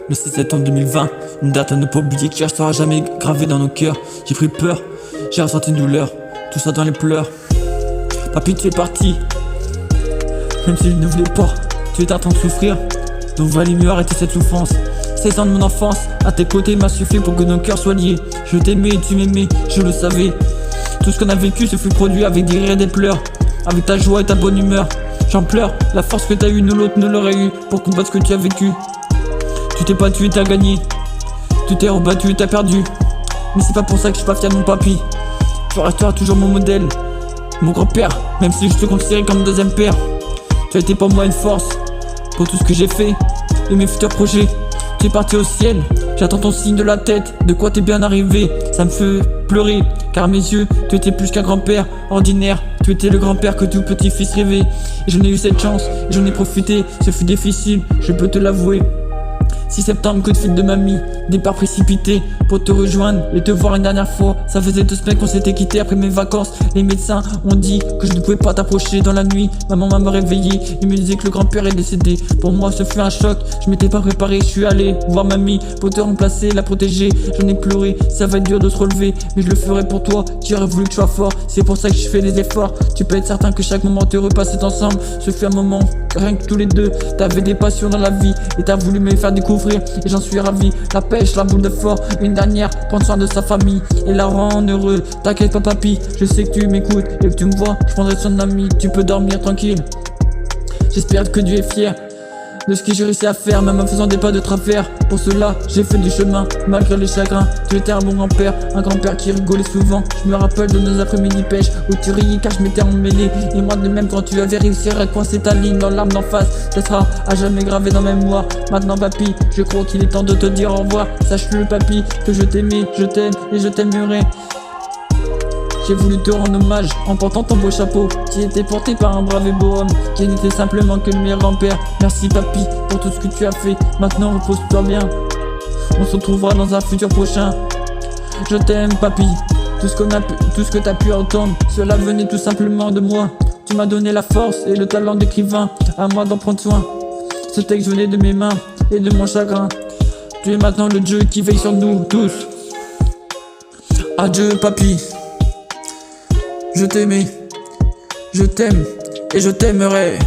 Le 16 septembre 2020, une date à ne pas oublier qui restera jamais gravée dans nos cœurs. J'ai pris peur, j'ai ressenti une douleur, tout ça dans les pleurs. Papy, tu es parti, même si je ne voulais pas, tu étais en train de souffrir. Donc valait mieux arrêter cette souffrance. 16 ans de mon enfance, à tes côtés m'a suffi pour que nos cœurs soient liés. Je t'aimais et tu m'aimais, je le savais. Tout ce qu'on a vécu se fut produit avec des rires et des pleurs, avec ta joie et ta bonne humeur. J'en pleure, la force que t'as eue, nul autre ne l'aurait eu pour combattre ce que tu as vécu. Tu t'es battu et t'as gagné, tu t'es rebattu et t'as perdu. Mais c'est pas pour ça que je suis pas fier de mon papy. Tu resteras toujours mon modèle, mon grand-père, même si je te considère comme deuxième père. Tu as été pour moi une force, pour tout ce que j'ai fait et mes futurs projets. Tu es parti au ciel, j'attends ton signe de la tête, de quoi t'es bien arrivé. Ça me fait pleurer, car à mes yeux, tu étais plus qu'un grand-père ordinaire. Tu étais le grand-père que tout petit-fils rêvait. Et j'en ai eu cette chance, et j'en ai profité. Ce fut difficile, je peux te l'avouer. 6 septembre, coup de fil de mamie, départ précipité pour te rejoindre et te voir une dernière fois. Ça faisait 2 semaines qu'on s'était quitté après mes vacances. Les médecins ont dit que je ne pouvais pas t'approcher dans la nuit. Maman m'a réveillé et me disait que le grand-père est décédé. Pour moi ce fut un choc, je m'étais pas préparé. Je suis allé voir mamie pour te remplacer, la protéger. J'en ai pleuré, ça va être dur de se relever, mais je le ferai pour toi, tu aurais voulu que je sois fort. C'est pour ça que je fais des efforts. Tu peux être certain que chaque moment heureux passé ensemble, ce fut un moment, rien que tous les deux. T'avais des passions dans la vie et t'as voulu me faire découvrir. Et j'en suis ravi, la pêche, la boule de fort, une dernière, prendre soin de sa famille et la rendre heureux. T'inquiète pas papy, je sais que tu m'écoutes et que tu me vois, je prendrai soin de l'ami, tu peux dormir tranquille. J'espère que Dieu est fier de ce que j'ai réussi à faire, même en faisant des pas de travers. Pour cela, j'ai fait du chemin, malgré les chagrins. Tu étais un bon grand-père, un grand-père qui rigolait souvent. Je me rappelle de nos après-midi pêche, où tu riais car je m'étais emmêlé. Et moi de même quand tu avais réussi à coincer ta ligne dans l'arbre d'en face. Ça sera à jamais gravé dans ma mémoire. Maintenant papy, je crois qu'il est temps de te dire au revoir. Sache-le papy, que je t'aimais, je t'aime et je t'aimerai. J'ai voulu te rendre hommage en portant ton beau chapeau qui était porté par un brave et beau homme qui n'était simplement que le meilleur grand-père. Merci papy pour tout ce que tu as fait, maintenant repose-toi bien. On se retrouvera dans un futur prochain. Je t'aime papy, tout ce que t'as pu entendre, cela venait tout simplement de moi. Tu m'as donné la force et le talent d'écrivain, à moi d'en prendre soin. Ce texte venait de mes mains et de mon chagrin. Tu es maintenant le Dieu qui veille sur nous tous. Adieu papy. Je t'aimais, je t'aime et je t'aimerai.